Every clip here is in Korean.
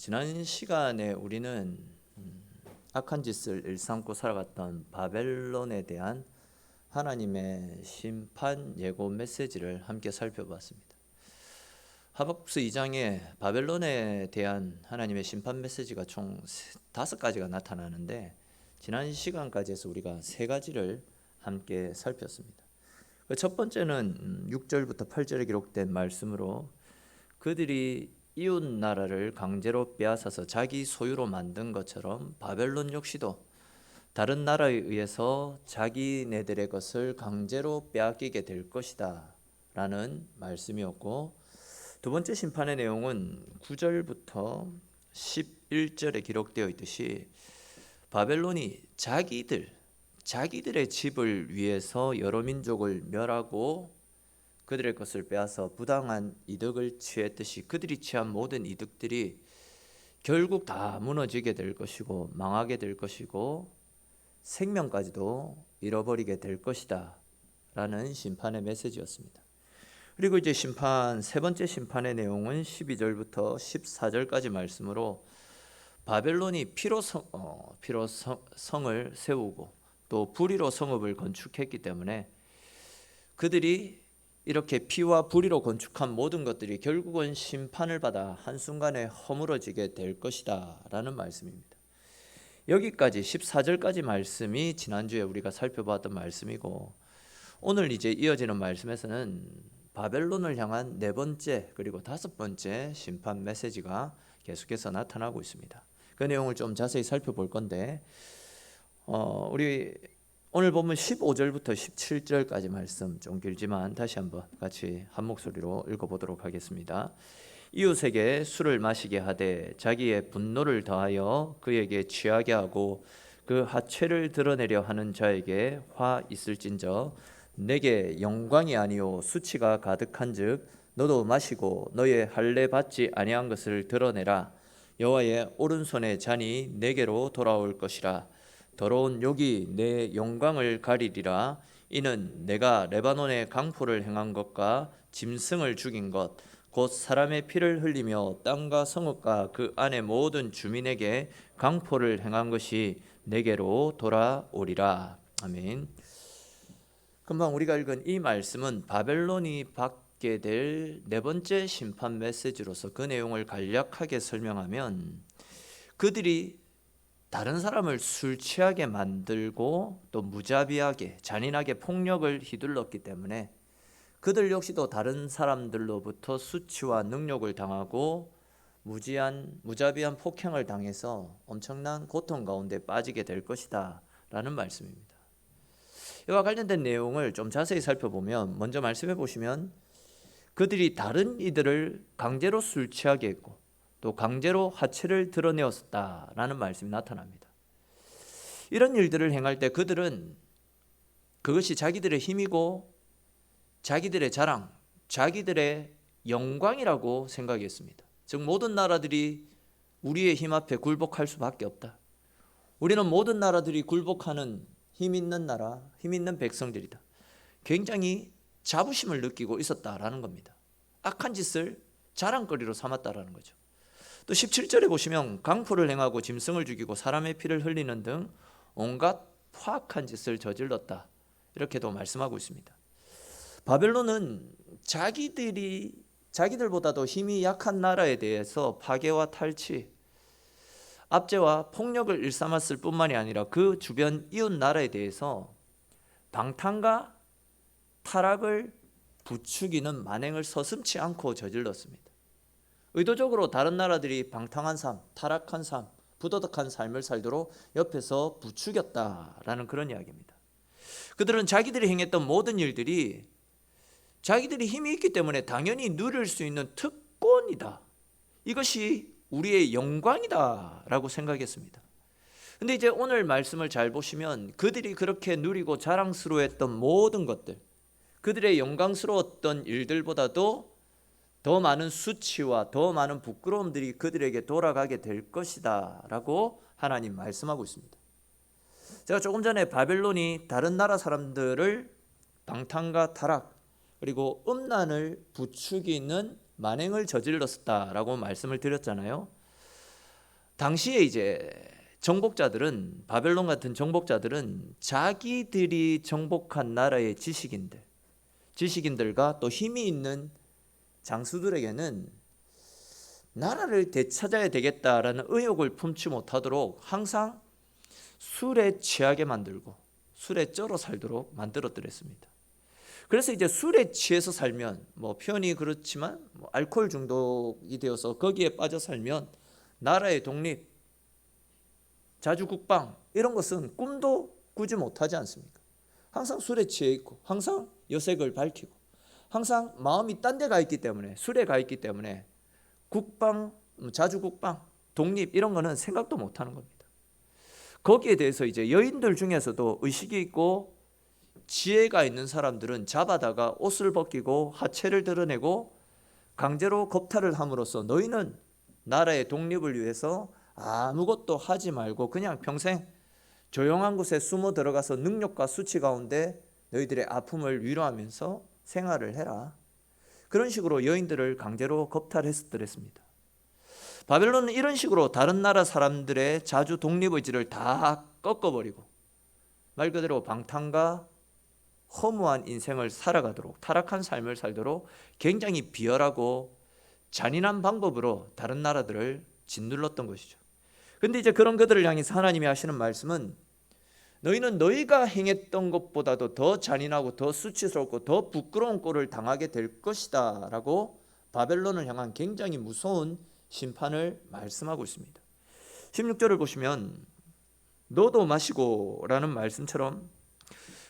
지난 시간에 우리는 악한 짓을 일삼고 살아갔던 바벨론에 대한 하나님의 심판 예고 메시지를 함께 살펴봤습니다. 하박국서 2장에 바벨론에 대한 하나님의 심판 메시지가 총 5가지가 나타나는데, 지난 시간까지 해서 우리가 3가지를 함께 살폈습니다. 첫 번째는 6절부터 8절에 기록된 말씀으로 그들이 이웃 나라를 강제로 빼앗아서 자기 소유로 만든 것처럼 바벨론 역시도 다른 나라에 의해서 자기네들의 것을 강제로 빼앗기게 될 것이다 라는 말씀이었고, 두 번째 심판의 내용은 9절부터 11절에 기록되어 있듯이 바벨론이 자기들의 집을 위해서 여러 민족을 멸하고 그들의 것을 빼앗아 부당한 이득을 취했듯이 그들이 취한 모든 이득들이 결국 다 무너지게 될 것이고 망하게 될 것이고 생명까지도 잃어버리게 될 것이다 라는 심판의 메시지였습니다. 그리고 이제 세 번째 심판의 내용은 12절부터 14절까지 말씀으로 바벨론이 피로 성을 세우고 또 불의로 성읍을 건축했기 때문에 그들이 이렇게 피와 불의로 건축한 모든 것들이 결국은 심판을 받아 한순간에 허물어지게 될 것이다 라는 말씀입니다. 여기까지 14절까지 말씀이 지난주에 우리가 살펴봤던 말씀이고, 오늘 이제 이어지는 말씀에서는 바벨론을 향한 4번째 그리고 5번째 심판 메시지가 계속해서 나타나고 있습니다. 그 내용을 좀 자세히 살펴볼 건데, 우리 오늘 보면 15절부터 17절까지 말씀 좀 길지만 다시 한번 같이 한 목소리로 읽어보도록 하겠습니다. 이웃에게 술을 마시게 하되 자기의 분노를 더하여 그에게 취하게 하고 그 하체를 드러내려 하는 자에게 화 있을진저 내게 영광이 아니요 수치가 가득한즉 너도 마시고 너의 할례 받지 아니한 것을 드러내라. 여호와의 오른손의 잔이 내게로 돌아올 것이라. 더러운 욕이 내 영광을 가리리라. 이는 내가 레바논에 강포를 행한 것과 짐승을 죽인 것 곧 사람의 피를 흘리며 땅과 성읍과 그 안의 모든 주민에게 강포를 행한 것이 내게로 돌아오리라. 아멘. 금방 우리가 읽은 이 말씀은 바벨론이 받게 될 4번째 심판 메시지로서 그 내용을 간략하게 설명하면, 그들이 다른 사람을 술 취하게 만들고 또 무자비하게 잔인하게 폭력을 휘둘렀기 때문에 그들 역시도 다른 사람들로부터 수치와 능욕을 당하고 무자비한 폭행을 당해서 엄청난 고통 가운데 빠지게 될 것이다 라는 말씀입니다. 이와 관련된 내용을 좀 자세히 살펴보면, 먼저 말씀해 보시면 그들이 다른 이들을 강제로 술 취하게 했고 또 강제로 하체를 드러내었다라는 말씀이 나타납니다. 이런 일들을 행할 때 그들은 그것이 자기들의 힘이고 자기들의 자랑, 자기들의 영광이라고 생각했습니다. 즉 모든 나라들이 우리의 힘 앞에 굴복할 수밖에 없다. 우리는 모든 나라들이 굴복하는 힘 있는 나라, 힘 있는 백성들이다. 굉장히 자부심을 느끼고 있었다라는 겁니다. 악한 짓을 자랑거리로 삼았다라는 거죠. 또 17절에 보시면 강포를 행하고 짐승을 죽이고 사람의 피를 흘리는 등 온갖 포악한 짓을 저질렀다, 이렇게도 말씀하고 있습니다. 바벨론은 자기들보다도 힘이 약한 나라에 대해서 파괴와 탈취, 압제와 폭력을 일삼았을 뿐만이 아니라 그 주변 이웃 나라에 대해서 방탕과 타락을 부추기는 만행을 서슴지 않고 저질렀습니다. 의도적으로 다른 나라들이 방탕한 삶, 타락한 삶, 부도덕한 삶을 살도록 옆에서 부추겼다라는 그런 이야기입니다. 그들은 자기들이 행했던 모든 일들이 자기들이 힘이 있기 때문에 당연히 누릴 수 있는 특권이다, 이것이 우리의 영광이다 라고 생각했습니다. 근데 이제 오늘 말씀을 잘 보시면 그들이 그렇게 누리고 자랑스러워했던 모든 것들, 그들의 영광스러웠던 일들보다도 더 많은 수치와 더 많은 부끄러움들이 그들에게 돌아가게 될 것이다 라고 하나님 말씀하고 있습니다. 제가 조금 전에 바벨론이 다른 나라 사람들을 방탕과 타락 그리고 음란을 부추기는 만행을 저질렀다라고 말씀을 드렸잖아요. 당시에 이제 정복자들은, 바벨론 같은 정복자들은 자기들이 정복한 나라의 지식인들과 또 힘이 있는 장수들에게는 나라를 되찾아야 되겠다라는 의욕을 품지 못하도록 항상 술에 취하게 만들고 술에 쩔어 살도록 만들어드렸습니다. 그래서 이제 술에 취해서 살면, 표현이 그렇지만 알코올 중독이 되어서 거기에 빠져 살면 나라의 독립, 자주국방 이런 것은 꿈도 꾸지 못하지 않습니까? 항상 술에 취해 있고 항상 여색을 밝히고 항상 마음이 딴 데 가 있기 때문에, 술에 가 있기 때문에 국방, 자주국방, 독립 이런 거는 생각도 못하는 겁니다. 거기에 대해서 이제 여인들 중에서도 의식이 있고 지혜가 있는 사람들은 잡아다가 옷을 벗기고 하체를 드러내고 강제로 겁탈을 함으로써 너희는 나라의 독립을 위해서 아무것도 하지 말고 그냥 평생 조용한 곳에 숨어 들어가서 능력과 수치 가운데 너희들의 아픔을 위로하면서 생활을 해라. 그런 식으로 여인들을 강제로 겁탈했었더랬습니다. 바벨론은 이런 식으로 다른 나라 사람들의 자주 독립의지를 다 꺾어버리고 말 그대로 방탕과 허무한 인생을 살아가도록, 타락한 삶을 살도록 굉장히 비열하고 잔인한 방법으로 다른 나라들을 짓눌렀던 것이죠. 근데 이제 그런 그들을 향해서 하나님이 하시는 말씀은 너희는 너희가 행했던 것보다도 더 잔인하고 더 수치스럽고 더 부끄러운 꼴을 당하게 될 것이다 라고 바벨론을 향한 굉장히 무서운 심판을 말씀하고 있습니다. 16절을 보시면 너도 마시고 라는 말씀처럼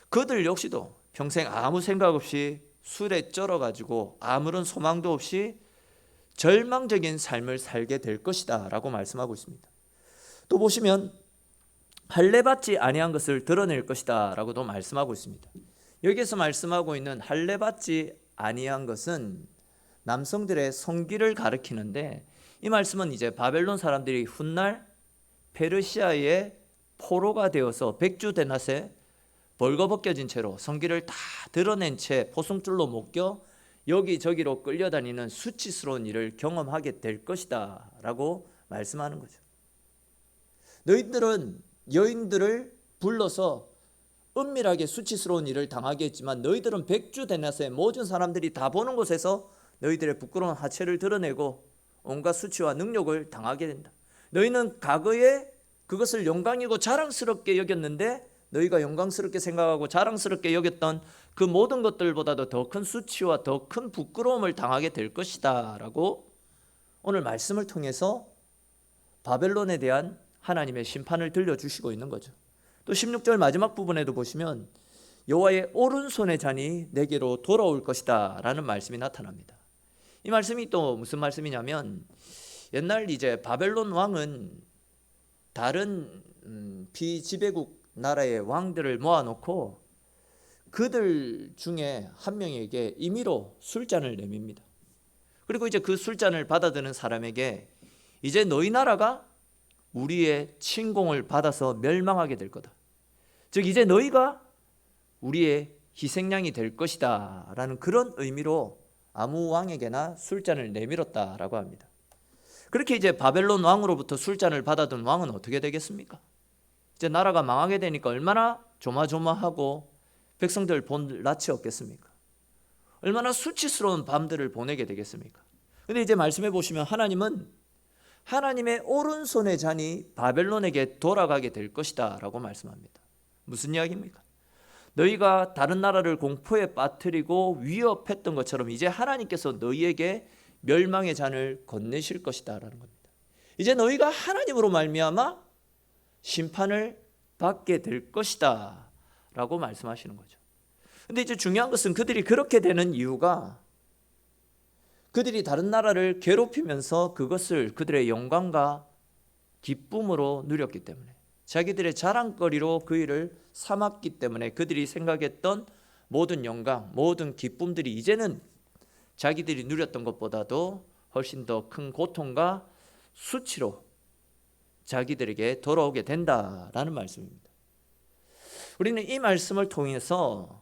그들 역시도 평생 아무 생각 없이 술에 쩔어가지고 아무런 소망도 없이 절망적인 삶을 살게 될 것이다 라고 말씀하고 있습니다. 또 보시면 할례받지 아니한 것을 드러낼 것이다 라고도 말씀하고 있습니다. 여기에서 말씀하고 있는 할례받지 아니한 것은 남성들의 성기를 가리키는데, 이 말씀은 이제 바벨론 사람들이 훗날 페르시아의 포로가 되어서 백주대낮에 벌거벗겨진 채로 성기를 다 드러낸 채 포승줄로 묶여 여기저기로 끌려다니는 수치스러운 일을 경험하게 될 것이다 라고 말씀하는 거죠. 너희들은 여인들을 불러서 은밀하게 수치스러운 일을 당하게 했지만 너희들은 백주대낮에 모든 사람들이 다 보는 곳에서 너희들의 부끄러운 하체를 드러내고 온갖 수치와 능력을 당하게 된다. 너희는 과거에 그것을 영광이고 자랑스럽게 여겼는데 너희가 영광스럽게 생각하고 자랑스럽게 여겼던 그 모든 것들보다도 더 큰 수치와 더 큰 부끄러움을 당하게 될 것이다 라고 오늘 말씀을 통해서 바벨론에 대한 하나님의 심판을 들려주시고 있는 거죠. 또 16절 마지막 부분에도 보시면 여호와의 오른손의 잔이 내게로 돌아올 것이다 라는 말씀이 나타납니다. 이 말씀이 또 무슨 말씀이냐면, 옛날 이제 바벨론 왕은 다른 피지배국 나라의 왕들을 모아놓고 그들 중에 한 명에게 임의로 술잔을 내밉니다. 그리고 이제 그 술잔을 받아드는 사람에게 이제 너희 나라가 우리의 침공을 받아서 멸망하게 될 거다. 즉 이제 너희가 우리의 희생양이 될 것이다 라는 그런 의미로 아무 왕에게나 술잔을 내밀었다라고 합니다. 그렇게 이제 바벨론 왕으로부터 술잔을 받아든 왕은 어떻게 되겠습니까? 이제 나라가 망하게 되니까 얼마나 조마조마하고 백성들 본 낯이 없겠습니까? 얼마나 수치스러운 밤들을 보내게 되겠습니까? 근데 이제 말씀해 보시면 하나님은 하나님의 오른손의 잔이 바벨론에게 돌아가게 될 것이다 라고 말씀합니다. 무슨 이야기입니까? 너희가 다른 나라를 공포에 빠뜨리고 위협했던 것처럼 이제 하나님께서 너희에게 멸망의 잔을 건네실 것이다 라는 겁니다. 이제 너희가 하나님으로 말미암아 심판을 받게 될 것이다 라고 말씀하시는 거죠. 근데 이제 중요한 것은 그들이 그렇게 되는 이유가 그들이 다른 나라를 괴롭히면서 그것을 그들의 영광과 기쁨으로 누렸기 때문에, 자기들의 자랑거리로 그 일을 삼았기 때문에 그들이 생각했던 모든 영광, 모든 기쁨들이 이제는 자기들이 누렸던 것보다도 훨씬 더 큰 고통과 수치로 자기들에게 돌아오게 된다라는 말씀입니다. 우리는 이 말씀을 통해서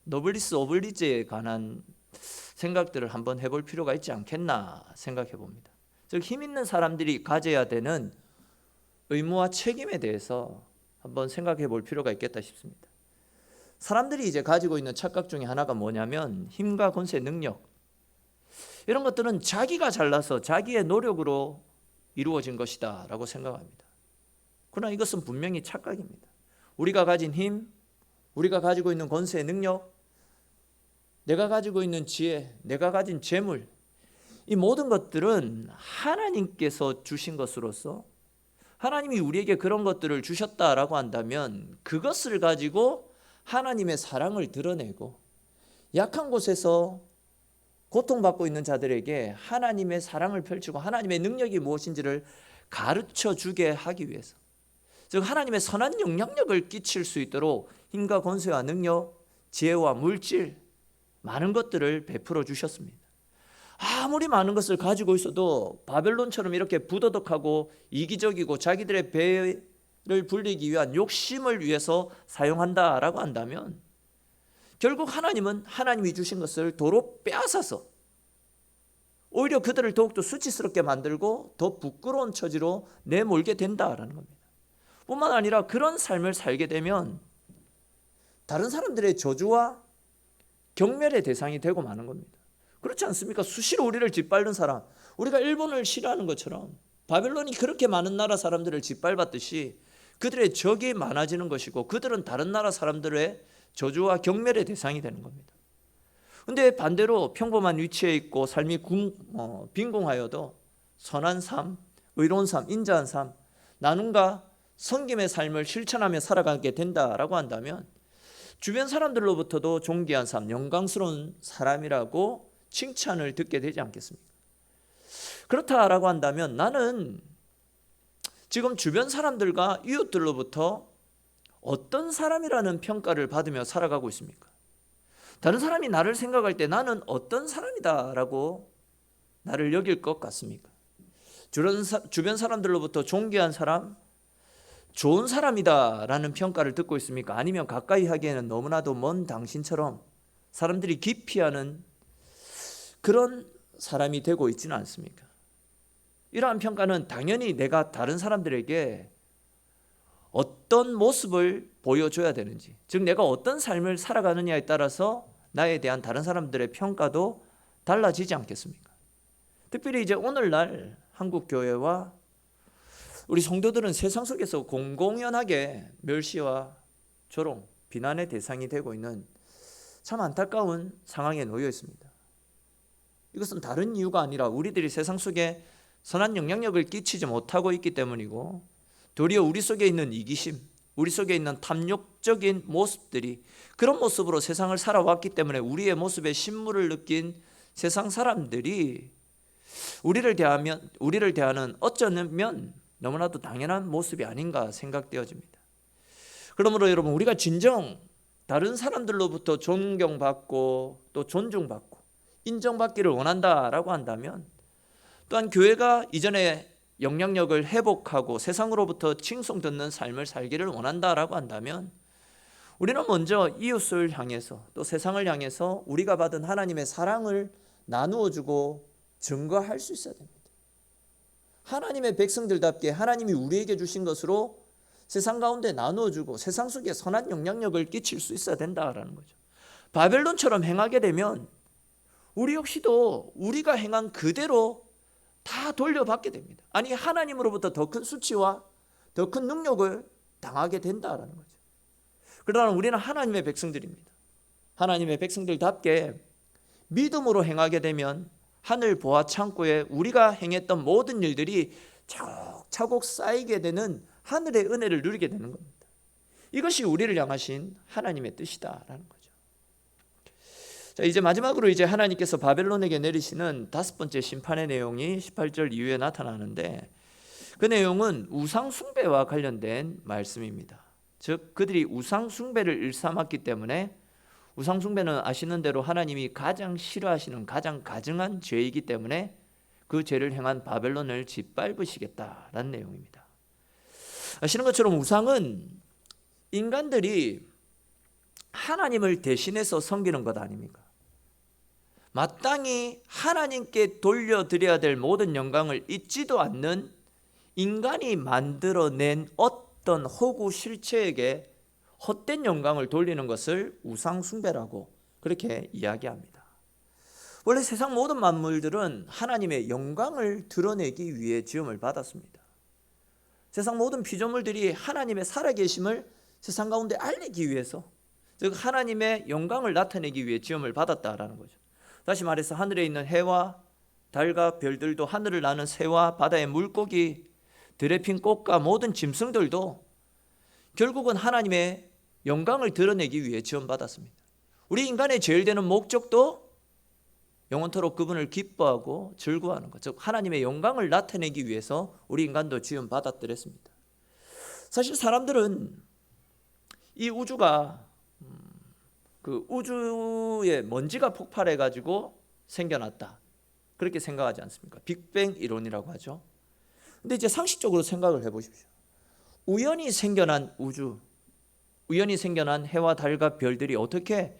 노블리스 오블리주에 관한 생각들을 한번 해볼 필요가 있지 않겠나 생각해 봅니다. 즉 힘 있는 사람들이 가져야 되는 의무와 책임에 대해서 한번 생각해 볼 필요가 있겠다 싶습니다. 사람들이 이제 가지고 있는 착각 중에 하나가 뭐냐면 힘과 권세, 능력, 이런 것들은 자기가 잘나서 자기의 노력으로 이루어진 것이다 라고 생각합니다. 그러나 이것은 분명히 착각입니다. 우리가 가진 힘, 우리가 가지고 있는 권세, 능력, 내가 가지고 있는 지혜, 내가 가진 재물, 이 모든 것들은 하나님께서 주신 것으로서 하나님이 우리에게 그런 것들을 주셨다라고 한다면 그것을 가지고 하나님의 사랑을 드러내고 약한 곳에서 고통받고 있는 자들에게 하나님의 사랑을 펼치고 하나님의 능력이 무엇인지를 가르쳐 주게 하기 위해서, 즉 하나님의 선한 영향력을 끼칠 수 있도록 힘과 권세와 능력, 지혜와 물질, 많은 것들을 베풀어 주셨습니다. 아무리 많은 것을 가지고 있어도 바벨론처럼 이렇게 부도덕하고 이기적이고 자기들의 배를 불리기 위한 욕심을 위해서 사용한다라고 한다면 결국 하나님은 하나님이 주신 것을 도로 빼앗아서 오히려 그들을 더욱더 수치스럽게 만들고 더 부끄러운 처지로 내몰게 된다라는 겁니다. 뿐만 아니라 그런 삶을 살게 되면 다른 사람들의 저주와 경멸의 대상이 되고 마는 겁니다. 그렇지 않습니까? 수시로 우리를 짓밟는 사람, 우리가 일본을 싫어하는 것처럼 바벨론이 그렇게 많은 나라 사람들을 짓밟았듯이 그들의 적이 많아지는 것이고 그들은 다른 나라 사람들의 저주와 경멸의 대상이 되는 겁니다. 그런데 반대로 평범한 위치에 있고 삶이 빈궁하여도 선한 삶, 의로운 삶, 인자한 삶, 나눔과 섬김의 삶을 실천하며 살아가게 된다라고 한다면 주변 사람들로부터도 존귀한 삶, 영광스러운 사람이라고 칭찬을 듣게 되지 않겠습니까? 그렇다라고 한다면 나는 지금 주변 사람들과 이웃들로부터 어떤 사람이라는 평가를 받으며 살아가고 있습니까? 다른 사람이 나를 생각할 때 나는 어떤 사람이다라고 나를 여길 것 같습니까? 주변 사람들로부터 존귀한 사람, 좋은 사람이다라는 평가를 듣고 있습니까? 아니면 가까이 하기에는 너무나도 먼 당신처럼 사람들이 기피하는 그런 사람이 되고 있지는 않습니까? 이러한 평가는 당연히 내가 다른 사람들에게 어떤 모습을 보여줘야 되는지, 즉 내가 어떤 삶을 살아가느냐에 따라서 나에 대한 다른 사람들의 평가도 달라지지 않겠습니까? 특별히 이제 오늘날 한국 교회와 우리 성도들은 세상 속에서 공공연하게 멸시와 조롱, 비난의 대상이 되고 있는 참 안타까운 상황에 놓여 있습니다. 이것은 다른 이유가 아니라 우리들이 세상 속에 선한 영향력을 끼치지 못하고 있기 때문이고, 도리어 우리 속에 있는 이기심, 우리 속에 있는 탐욕적인 모습들이 그런 모습으로 세상을 살아왔기 때문에 우리의 모습에 신물을 느낀 세상 사람들이 우리를 대하는 어쩌면 너무나도 당연한 모습이 아닌가 생각되어집니다. 그러므로 여러분, 우리가 진정 다른 사람들로부터 존경받고 또 존중받고 인정받기를 원한다라고 한다면, 또한 교회가 이전에 영향력을 회복하고 세상으로부터 칭송듣는 삶을 살기를 원한다라고 한다면 우리는 먼저 이웃을 향해서 또 세상을 향해서 우리가 받은 하나님의 사랑을 나누어주고 증거할 수 있어야 됩니다. 하나님의 백성들답게 하나님이 우리에게 주신 것으로 세상 가운데 나누어주고 세상 속에 선한 영향력을 끼칠 수 있어야 된다라는 거죠. 바벨론처럼 행하게 되면 우리 역시도 우리가 행한 그대로 다 돌려받게 됩니다. 아니, 하나님으로부터 더 큰 수치와 더 큰 능력을 당하게 된다라는 거죠. 그러나 우리는 하나님의 백성들입니다. 하나님의 백성들답게 믿음으로 행하게 되면 하늘 보화 창고에 우리가 행했던 모든 일들이 차곡차곡 쌓이게 되는 하늘의 은혜를 누리게 되는 겁니다. 이것이 우리를 향하신 하나님의 뜻이다라는 거죠. 자, 이제 마지막으로 이제 하나님께서 바벨론에게 내리시는 5번째 심판의 내용이 18절 이후에 나타나는데, 그 내용은 우상 숭배와 관련된 말씀입니다. 즉 그들이 우상 숭배를 일삼았기 때문에, 우상 숭배는 아시는 대로 하나님이 가장 싫어하시는 가장 가증한 죄이기 때문에 그 죄를 행한 바벨론을 짓밟으시겠다라는 내용입니다. 아시는 것처럼 우상은 인간들이 하나님을 대신해서 섬기는 것 아닙니까? 마땅히 하나님께 돌려드려야 될 모든 영광을 잊지도 않는 인간이 만들어낸 어떤 허구 실체에게 헛된 영광을 돌리는 것을 우상 숭배라고 그렇게 이야기합니다. 원래 세상 모든 만물들은 하나님의 영광을 드러내기 위해 지음을 받았습니다. 세상 모든 피조물들이 하나님의 살아계심을 세상 가운데 알리기 위해서, 즉 하나님의 영광을 나타내기 위해 지음을 받았다라는 거죠. 다시 말해서 하늘에 있는 해와 달과 별들도, 하늘을 나는 새와 바다의 물고기, 들에 핀 꽃과 모든 짐승들도 결국은 하나님의 영광을 드러내기 위해 지음받았습니다. 우리 인간의 제일 되는 목적도 영원토록 그분을 기뻐하고 즐거워하는 것, 즉 하나님의 영광을 나타내기 위해서 우리 인간도 지음받았더랬습니다. 사실 사람들은 이 우주가 그 우주에 먼지가 폭발해가지고 생겨났다, 그렇게 생각하지 않습니까? 빅뱅 이론이라고 하죠. 근데 이제 상식적으로 생각을 해보십시오. 우연히 생겨난 우주, 우연히 생겨난 해와 달과 별들이 어떻게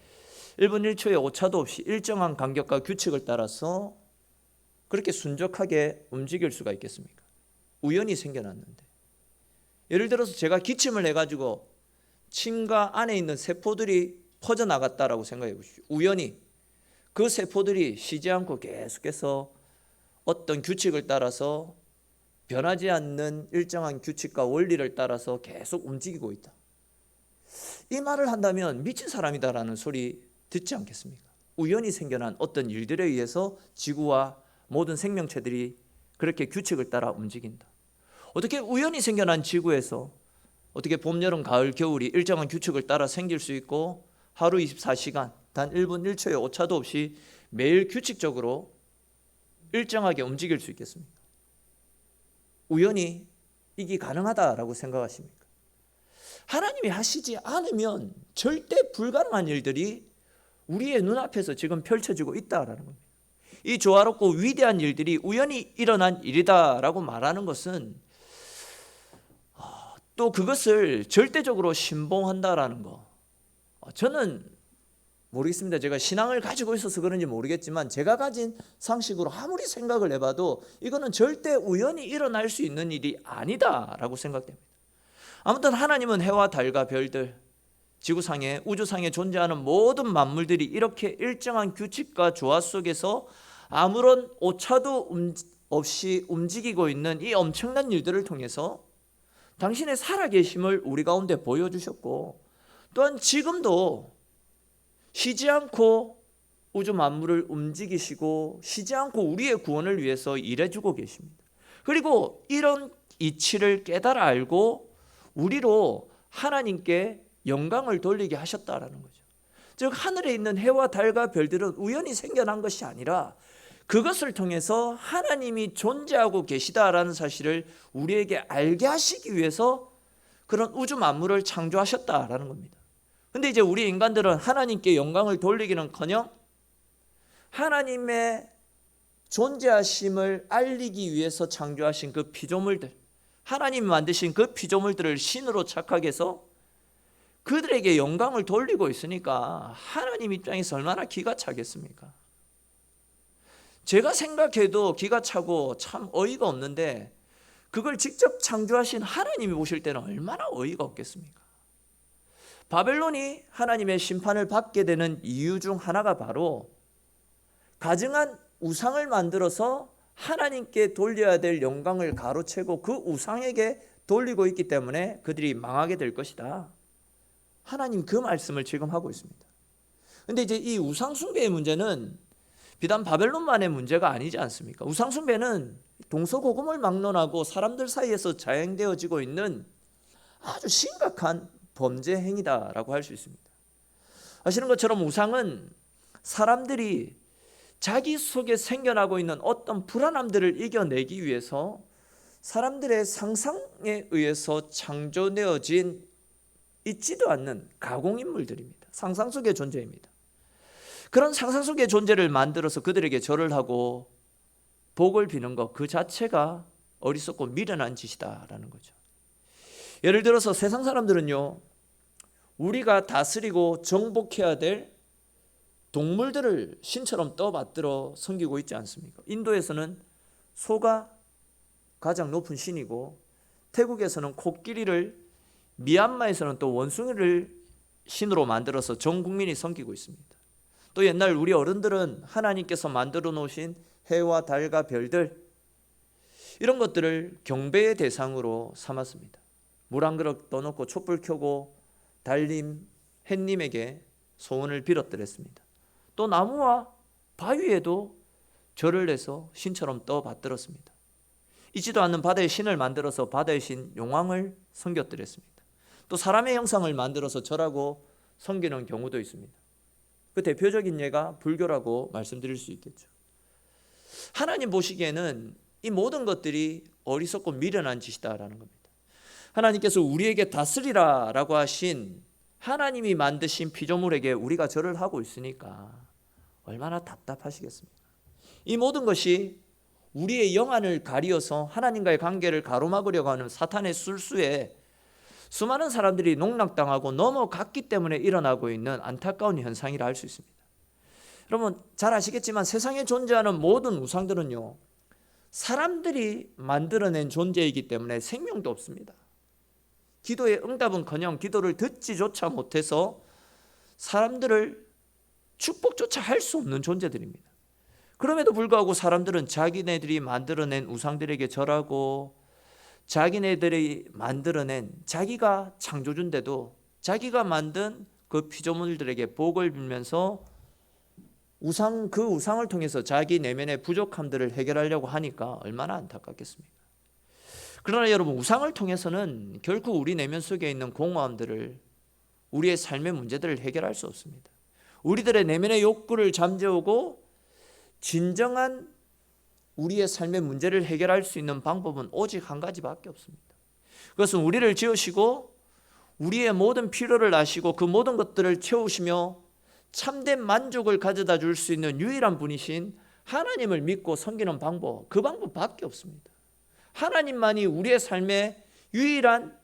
1분 1초의 오차도 없이 일정한 간격과 규칙을 따라서 그렇게 순적하게 움직일 수가 있겠습니까? 우연히 생겨났는데. 예를 들어서 제가 기침을 해가지고 침과 안에 있는 세포들이 퍼져나갔다라고 생각해 보십시오. 우연히 그 세포들이 쉬지 않고 계속해서 어떤 규칙을 따라서 변하지 않는 일정한 규칙과 원리를 따라서 계속 움직이고 있다. 이 말을 한다면 미친 사람이다라는 소리 듣지 않겠습니까? 우연히 생겨난 어떤 일들에 의해서 지구와 모든 생명체들이 그렇게 규칙을 따라 움직인다. 어떻게 우연히 생겨난 지구에서 어떻게 봄, 여름, 가을, 겨울이 일정한 규칙을 따라 생길 수 있고 하루 24시간 단 1분 1초의 오차도 없이 매일 규칙적으로 일정하게 움직일 수 있겠습니까? 우연히 이게 가능하다라고 생각하십니까? 하나님이 하시지 않으면 절대 불가능한 일들이 우리의 눈앞에서 지금 펼쳐지고 있다라는 겁니다. 이 조화롭고 위대한 일들이 우연히 일어난 일이다라고 말하는 것은 또 그것을 절대적으로 신봉한다라는 거, 저는 모르겠습니다. 제가 신앙을 가지고 있어서 그런지 모르겠지만 제가 가진 상식으로 아무리 생각을 해봐도 이거는 절대 우연히 일어날 수 있는 일이 아니다라고 생각됩니다. 아무튼 하나님은 해와 달과 별들, 지구상에 우주상에 존재하는 모든 만물들이 이렇게 일정한 규칙과 조화 속에서 아무런 오차도 없이 움직이고 있는 이 엄청난 일들을 통해서 당신의 살아계심을 우리 가운데 보여주셨고, 또한 지금도 쉬지 않고 우주 만물을 움직이시고 쉬지 않고 우리의 구원을 위해서 일해주고 계십니다. 그리고 이런 이치를 깨달아 알고 우리로 하나님께 영광을 돌리게 하셨다라는 거죠. 즉 하늘에 있는 해와 달과 별들은 우연히 생겨난 것이 아니라 그것을 통해서 하나님이 존재하고 계시다라는 사실을 우리에게 알게 하시기 위해서 그런 우주 만물을 창조하셨다라는 겁니다. 근데 이제 우리 인간들은 하나님께 영광을 돌리기는커녕 하나님의 존재하심을 알리기 위해서 창조하신 그 피조물들, 하나님이 만드신 그 피조물들을 신으로 착각해서 그들에게 영광을 돌리고 있으니까 하나님 입장에서 얼마나 기가 차겠습니까? 제가 생각해도 기가 차고 참 어이가 없는데 그걸 직접 창조하신 하나님이 보실 때는 얼마나 어이가 없겠습니까? 바벨론이 하나님의 심판을 받게 되는 이유 중 하나가 바로 가증한 우상을 만들어서 하나님께 돌려야 될 영광을 가로채고 그 우상에게 돌리고 있기 때문에 그들이 망하게 될 것이다. 하나님 그 말씀을 지금 하고 있습니다. 그런데 이제 이 우상 숭배의 문제는 비단 바벨론만의 문제가 아니지 않습니까? 우상 숭배는 동서고금을 막론하고 사람들 사이에서 자행되어지고 있는 아주 심각한 범죄 행위다라고 할 수 있습니다. 아시는 것처럼 우상은 사람들이 자기 속에 생겨나고 있는 어떤 불안함들을 이겨내기 위해서 사람들의 상상에 의해서 창조되어진 있지도 않는 가공인물들입니다. 상상 속의 존재입니다. 그런 상상 속의 존재를 만들어서 그들에게 절을 하고 복을 비는 것 그 자체가 어리석고 미련한 짓이다라는 거죠. 예를 들어서 세상 사람들은요, 우리가 다스리고 정복해야 될 동물들을 신처럼 떠받들어 섬기고 있지 않습니까? 인도에서는 소가 가장 높은 신이고, 태국에서는 코끼리를, 미얀마에서는 또 원숭이를 신으로 만들어서 전 국민이 섬기고 있습니다. 또 옛날 우리 어른들은 하나님께서 만들어 놓으신 해와 달과 별들, 이런 것들을 경배의 대상으로 삼았습니다. 물 한 그릇 떠놓고 촛불 켜고 달님, 햇님에게 소원을 빌었더랬습니다. 또 나무와 바위에도 절을 해서 신처럼 떠받들었습니다. 있지도 않는 바다의 신을 만들어서 바다의 신 용왕을 섬겼더랬습니다. 또 사람의 형상을 만들어서 절하고 섬기는 경우도 있습니다. 그 대표적인 예가 불교라고 말씀드릴 수 있겠죠. 하나님 보시기에는 이 모든 것들이 어리석고 미련한 짓이다라는 겁니다. 하나님께서 우리에게 다스리라 라고 하신 하나님이 만드신 피조물에게 우리가 절을 하고 있으니까 얼마나 답답하시겠습니까? 이 모든 것이 우리의 영안을 가리어서 하나님과의 관계를 가로막으려고 하는 사탄의 술수에 수많은 사람들이 농락당하고 넘어갔기 때문에 일어나고 있는 안타까운 현상이라 할 수 있습니다. 여러분 잘 아시겠지만 세상에 존재하는 모든 우상들은요, 사람들이 만들어낸 존재이기 때문에 생명도 없습니다. 기도의 응답은커녕 기도를 듣지조차 못해서 사람들을 축복조차 할 수 없는 존재들입니다. 그럼에도 불구하고 사람들은 자기네들이 만들어낸 우상들에게 절하고, 자기네들이 만들어낸, 자기가 창조주인데도 자기가 만든 그 피조물들에게 복을 빌면서 그 우상을 통해서 자기 내면의 부족함들을 해결하려고 하니까 얼마나 안타깝겠습니까? 그러나 여러분, 우상을 통해서는 결코 우리 내면 속에 있는 공허함들을, 우리의 삶의 문제들을 해결할 수 없습니다. 우리들의 내면의 욕구를 잠재우고 진정한 우리의 삶의 문제를 해결할 수 있는 방법은 오직 한 가지밖에 없습니다. 그것은 우리를 지으시고 우리의 모든 필요를 아시고 그 모든 것들을 채우시며 참된 만족을 가져다 줄 수 있는 유일한 분이신 하나님을 믿고 섬기는 방법, 그 방법밖에 없습니다. 하나님만이 우리의 삶의 유일한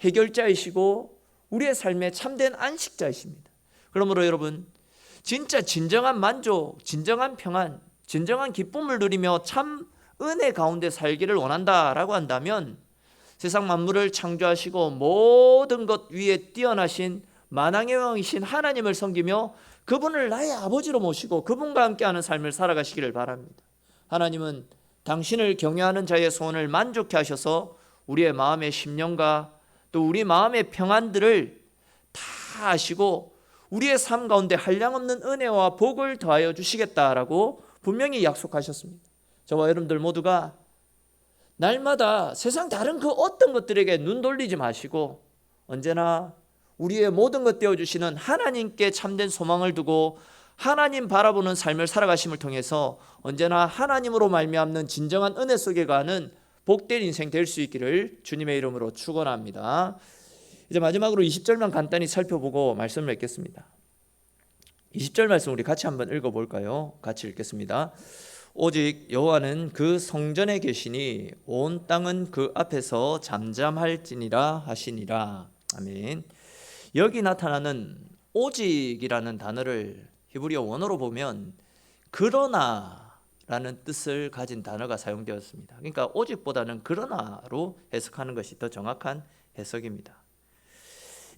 해결자이시고 우리의 삶의 참된 안식자이십니다. 그러므로 여러분, 진정한 만족, 진정한 평안, 진정한 기쁨을 누리며 참 은혜 가운데 살기를 원한다라고 한다면 세상 만물을 창조하시고 모든 것 위에 뛰어나신 만왕의 왕이신 하나님을 섬기며 그분을 나의 아버지로 모시고 그분과 함께하는 삶을 살아가시기를 바랍니다. 하나님은 당신을 경외하는 자의 소원을 만족해 하셔서 우리의 마음의 심령과 또 우리 마음의 평안들을 다 아시고 우리의 삶 가운데 한량없는 은혜와 복을 더하여 주시겠다라고 분명히 약속하셨습니다. 저와 여러분들 모두가 날마다 세상 다른 그 어떤 것들에게 눈 돌리지 마시고 언제나 우리의 모든 것 되어주시는 하나님께 참된 소망을 두고 하나님 바라보는 삶을 살아가심을 통해서 언제나 하나님으로 말미암는 진정한 은혜 속에 가는 복된 인생 될 수 있기를 주님의 이름으로 축원합니다. 이제 마지막으로 20절만 간단히 살펴보고 말씀을 맺겠습니다. 20절 말씀 우리 같이 한번 읽어볼까요? 같이 읽겠습니다. 오직 여호와는 그 성전에 계시니 온 땅은 그 앞에서 잠잠할지니라 하시니라. 아멘. 여기 나타나는 오직이라는 단어를 히브리어 원어로 보면 그러나라는 뜻을 가진 단어가 사용되었습니다. 그러니까 오직보다는 그러나로 해석하는 것이 더 정확한 해석입니다.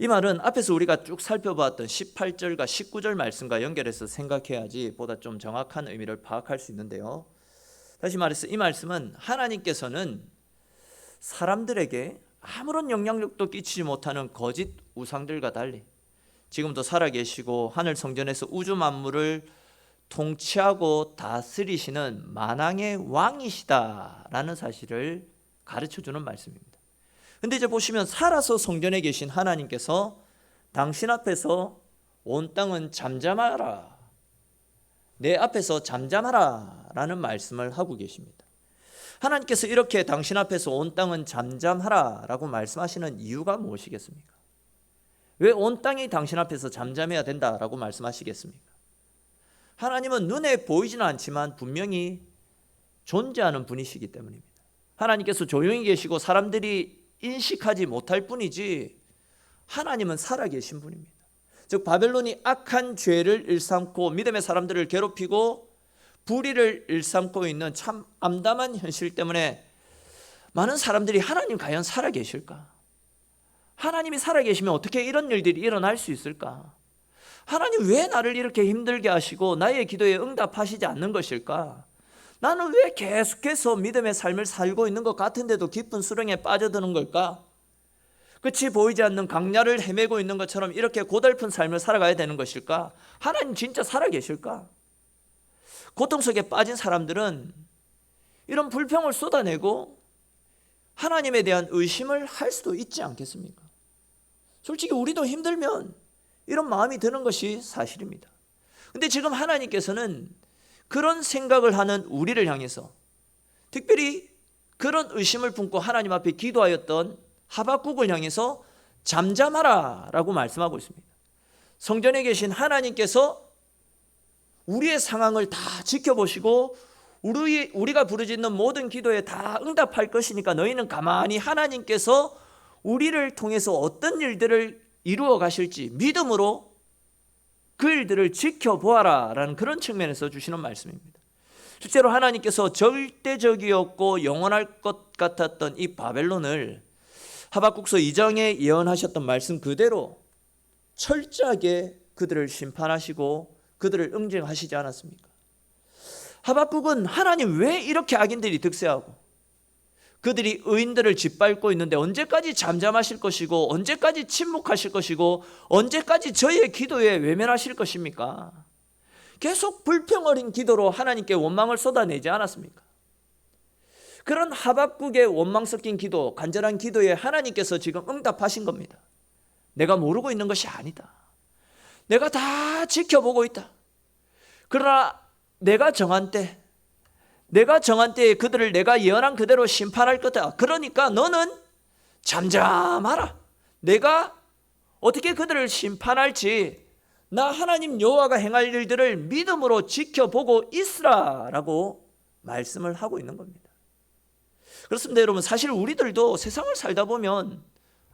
이 말은 앞에서 우리가 쭉 살펴봤던 18절과 19절 말씀과 연결해서 생각해야지 보다 좀 정확한 의미를 파악할 수 있는데요. 다시 말해서 이 말씀은 하나님께서는 사람들에게 아무런 영향력도 끼치지 못하는 거짓 우상들과 달리 지금도 살아계시고 하늘 성전에서 우주 만물을 통치하고 다스리시는 만왕의 왕이시다라는 사실을 가르쳐주는 말씀입니다. 근데 이제 보시면 살아서 성전에 계신 하나님께서 당신 앞에서 온 땅은 잠잠하라, 내 앞에서 잠잠하라 라는 말씀을 하고 계십니다. 하나님께서 이렇게 당신 앞에서 온 땅은 잠잠하라 라고 말씀하시는 이유가 무엇이겠습니까? 왜 온 땅이 당신 앞에서 잠잠해야 된다라고 말씀하시겠습니까? 하나님은 눈에 보이지는 않지만 분명히 존재하는 분이시기 때문입니다. 하나님께서 조용히 계시고 사람들이 인식하지 못할 뿐이지 하나님은 살아계신 분입니다. 즉 바벨론이 악한 죄를 일삼고 믿음의 사람들을 괴롭히고 불의를 일삼고 있는 참 암담한 현실 때문에 많은 사람들이 하나님 과연 살아계실까? 하나님이 살아계시면 어떻게 이런 일들이 일어날 수 있을까? 하나님 왜 나를 이렇게 힘들게 하시고 나의 기도에 응답하시지 않는 것일까? 나는 왜 계속해서 믿음의 삶을 살고 있는 것 같은데도 깊은 수렁에 빠져드는 걸까? 끝이 보이지 않는 강야를 헤매고 있는 것처럼 이렇게 고달픈 삶을 살아가야 되는 것일까? 하나님 진짜 살아계실까? 고통 속에 빠진 사람들은 이런 불평을 쏟아내고 하나님에 대한 의심을 할 수도 있지 않겠습니까? 솔직히 우리도 힘들면 이런 마음이 드는 것이 사실입니다. 근데 지금 하나님께서는 그런 생각을 하는 우리를 향해서 특별히 그런 의심을 품고 하나님 앞에 기도하였던 하박국을 향해서 잠잠하라 라고 말씀하고 있습니다. 성전에 계신 하나님께서 우리의 상황을 다 지켜보시고 우리가 부르짖는 모든 기도에 다 응답할 것이니까 너희는 가만히 하나님께서 우리를 통해서 어떤 일들을 이루어 가실지 믿음으로 그 일들을 지켜보아라 라는 그런 측면에서 주시는 말씀입니다. 실제로 하나님께서 절대적이었고 영원할 것 같았던 이 바벨론을 하박국서 2장에 예언하셨던 말씀 그대로 철저하게 그들을 심판하시고 그들을 응징하시지 않았습니까? 하박국은 하나님 왜 이렇게 악인들이 득세하고 그들이 의인들을 짓밟고 있는데 언제까지 잠잠하실 것이고 언제까지 침묵하실 것이고 언제까지 저희의 기도에 외면하실 것입니까? 계속 불평 어린 기도로 하나님께 원망을 쏟아내지 않았습니까? 그런 하박국의 원망 섞인 기도, 간절한 기도에 하나님께서 지금 응답하신 겁니다. 내가 모르고 있는 것이 아니다. 내가 다 지켜보고 있다. 그러나 내가 정한 때에 그들을 내가 예언한 그대로 심판할 거다. 그러니까 너는 잠잠하라. 내가 어떻게 그들을 심판할지 나 하나님 여호와가 행할 일들을 믿음으로 지켜보고 있으라 라고 말씀을 하고 있는 겁니다. 그렇습니다 여러분. 사실 우리들도 세상을 살다 보면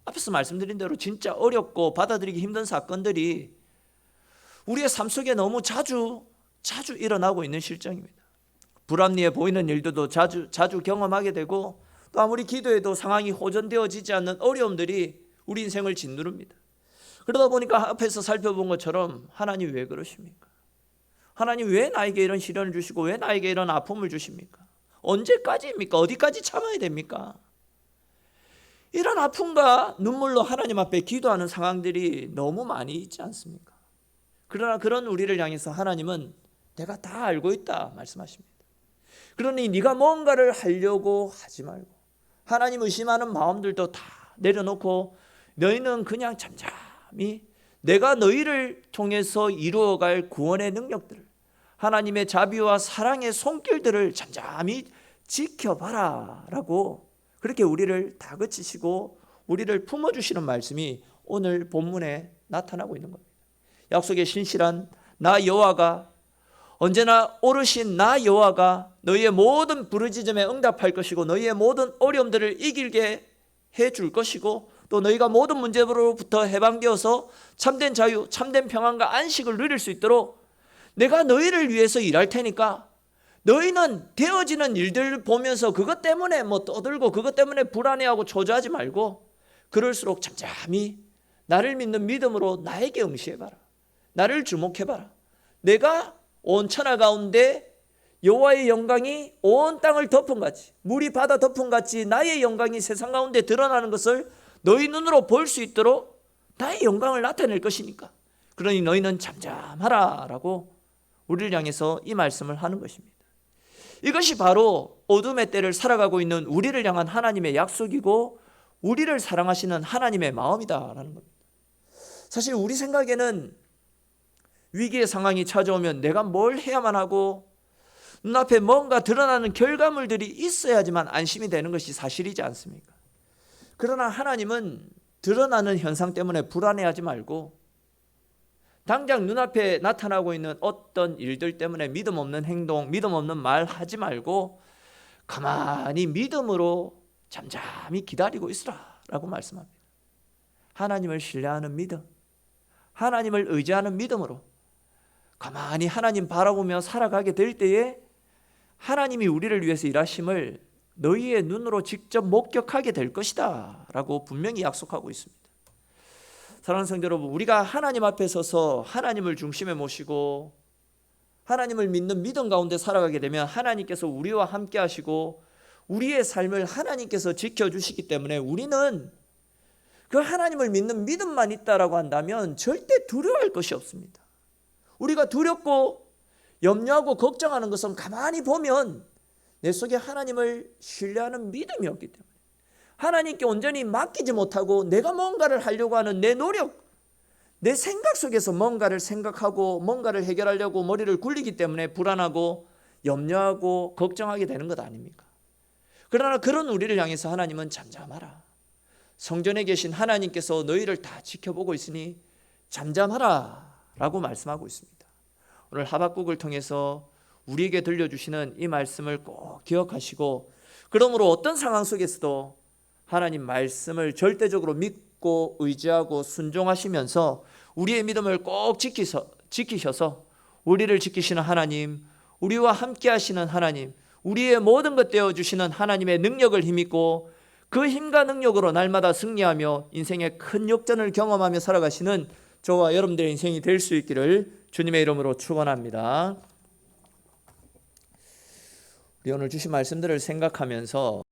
앞에서 말씀드린 대로 진짜 어렵고 받아들이기 힘든 사건들이 우리의 삶 속에 너무 자주 일어나고 있는 실정입니다. 불합리해 보이는 일들도 자주 경험하게 되고 또 아무리 기도해도 상황이 호전되어지지 않는 어려움들이 우리 인생을 짓누릅니다. 그러다 보니까 앞에서 살펴본 것처럼 하나님 왜 그러십니까? 하나님 왜 나에게 이런 시련을 주시고 왜 나에게 이런 아픔을 주십니까? 언제까지입니까? 어디까지 참아야 됩니까? 이런 아픔과 눈물로 하나님 앞에 기도하는 상황들이 너무 많이 있지 않습니까? 그러나 그런 우리를 향해서 하나님은 내가 다 알고 있다 말씀하십니다. 그러니 네가 뭔가를 하려고 하지 말고 하나님 의심하는 마음들도 다 내려놓고 너희는 그냥 잠잠히 내가 너희를 통해서 이루어갈 구원의 능력들을 하나님의 자비와 사랑의 손길들을 잠잠히 지켜봐라 라고 그렇게 우리를 다그치시고 우리를 품어주시는 말씀이 오늘 본문에 나타나고 있는 겁니다. 약속의 신실한 나 여호와가 언제나 오르신 나 여호와가 너희의 모든 부르짖음에 응답할 것이고 너희의 모든 어려움들을 이기게 해줄 것이고 또 너희가 모든 문제로부터 해방되어서 참된 자유, 참된 평안과 안식을 누릴 수 있도록 내가 너희를 위해서 일할 테니까 너희는 되어지는 일들 보면서 그것 때문에 떠들고 그것 때문에 불안해하고 초조하지 말고 그럴수록 잠잠히 나를 믿는 믿음으로 나에게 응시해봐라. 나를 주목해봐라. 내가 온 천하 가운데 여호와의 영광이 온 땅을 덮은 같이 물이 바다 덮은 같이 나의 영광이 세상 가운데 드러나는 것을 너희 눈으로 볼 수 있도록 나의 영광을 나타낼 것이니까 그러니 너희는 잠잠하라 라고 우리를 향해서 이 말씀을 하는 것입니다. 이것이 바로 어둠의 때를 살아가고 있는 우리를 향한 하나님의 약속이고 우리를 사랑하시는 하나님의 마음이다라는 겁니다. 사실 우리 생각에는 위기의 상황이 찾아오면 내가 뭘 해야만 하고 눈앞에 뭔가 드러나는 결과물들이 있어야지만 안심이 되는 것이 사실이지 않습니까? 그러나 하나님은 드러나는 현상 때문에 불안해하지 말고 당장 눈앞에 나타나고 있는 어떤 일들 때문에 믿음 없는 행동, 믿음 없는 말 하지 말고 가만히 믿음으로 잠잠히 기다리고 있으라 라고 말씀합니다. 하나님을 신뢰하는 믿음, 하나님을 의지하는 믿음으로 가만히 하나님 바라보며 살아가게 될 때에 하나님이 우리를 위해서 일하심을 너희의 눈으로 직접 목격하게 될 것이다 라고 분명히 약속하고 있습니다. 사랑하는 성도 여러분, 우리가 하나님 앞에 서서 하나님을 중심에 모시고 하나님을 믿는 믿음 가운데 살아가게 되면 하나님께서 우리와 함께 하시고 우리의 삶을 하나님께서 지켜주시기 때문에 우리는 그 하나님을 믿는 믿음만 있다라고 한다면 절대 두려워할 것이 없습니다. 우리가 두렵고 염려하고 걱정하는 것은 가만히 보면 내 속에 하나님을 신뢰하는 믿음이 없기 때문에 하나님께 온전히 맡기지 못하고 내가 뭔가를 하려고 하는 내 노력, 내 생각 속에서 뭔가를 생각하고 뭔가를 해결하려고 머리를 굴리기 때문에 불안하고 염려하고 걱정하게 되는 것 아닙니까? 그러나 그런 우리를 향해서 하나님은 잠잠하라. 성전에 계신 하나님께서 너희를 다 지켜보고 있으니 잠잠하라 라고 말씀하고 있습니다. 오늘 하박국을 통해서 우리에게 들려주시는 이 말씀을 꼭 기억하시고 그러므로 어떤 상황 속에서도 하나님 말씀을 절대적으로 믿고 의지하고 순종하시면서 우리의 믿음을 꼭 지키셔서 우리를 지키시는 하나님, 우리와 함께 하시는 하나님, 우리의 모든 것 되어주시는 하나님의 능력을 힘입고 그 힘과 능력으로 날마다 승리하며 인생의 큰 역전을 경험하며 살아가시는 저와 여러분들의 인생이 될 수 있기를 주님의 이름으로 축원합니다. 우리 오늘 주신 말씀들을 생각하면서